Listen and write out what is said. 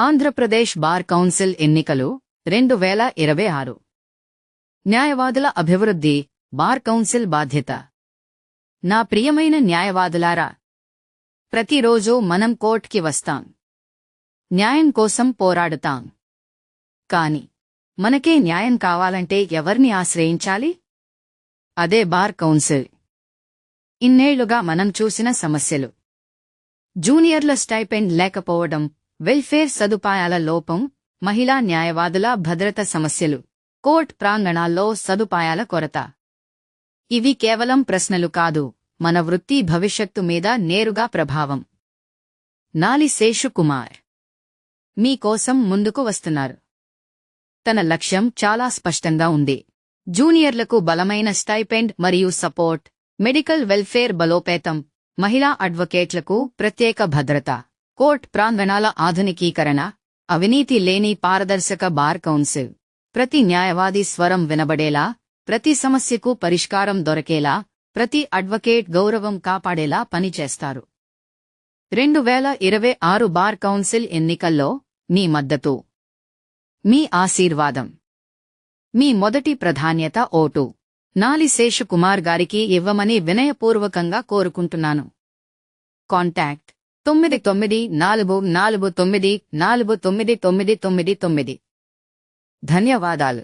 Andhra Pradesh bar council ఎన్నికలు 2026 న్యాయవాదుల అభివృద్ధి బార్ కౌన్సిల్ బాధ్యత. నా ప్రియమైన న్యాయవాదులారా, ప్రతిరోజూ మనం కోర్టుకి వస్తాం, న్యాయం కోసం పోరాడుతాం. కాని మనకే న్యాయం కావాలంటే ఎవర్ని ఆశ్రయించాలి? అదే బార్ కౌన్సిల్. ఇన్నేళ్లుగా మనం చూసిన సమస్యలు: జూనియర్ల స్టైపెండ్ లేకపోవడం, వెల్ఫేర్ సదుపాయాల లోపం, మహిళా న్యాయవాదుల భద్రత సమస్యలు, కోర్టు ప్రాంగణాల్లో సదుపాయాల కొరత. ఇవి కేవలం ప్రశ్నలు కాదు, మన వృత్తి భవిష్యత్తు మీద నేరుగా ప్రభావం. నాలి శేషుకుమార్ మీకోసం ముందుకు వస్తున్నారు. తన లక్ష్యం చాలా స్పష్టంగా ఉంది: జూనియర్లకు బలమైన స్టైపెండ్ మరియు సపోర్ట్, మెడికల్ వెల్ఫేర్ బలోపేతం, మహిళా అడ్వకేట్లకు ప్రత్యేక భద్రత, కోర్టు ప్రాంగణాల ఆధునికీకరణ, అవినీతి లేని పారదర్శక బార్ కౌన్సిల్. ప్రతి న్యాయవాది స్వరం వినబడేలా, ప్రతి సమస్యకు పరిష్కారం దొరకేలా, ప్రతి అడ్వకేట్ గౌరవం కాపాడేలా పనిచేస్తారు. 2026 బార్ కౌన్సిల్ ఎన్నికల్లో మీ మద్దతు, మీ ఆశీర్వాదం, మీ మొదటి ప్రాధాన్యత ఓటు నాలి శేషుకుమార్ గారికి ఇవ్వమని వినయపూర్వకంగా కోరుకుంటున్నాను. కాంటాక్ట్ 9944494999. ధన్యవాదాలు.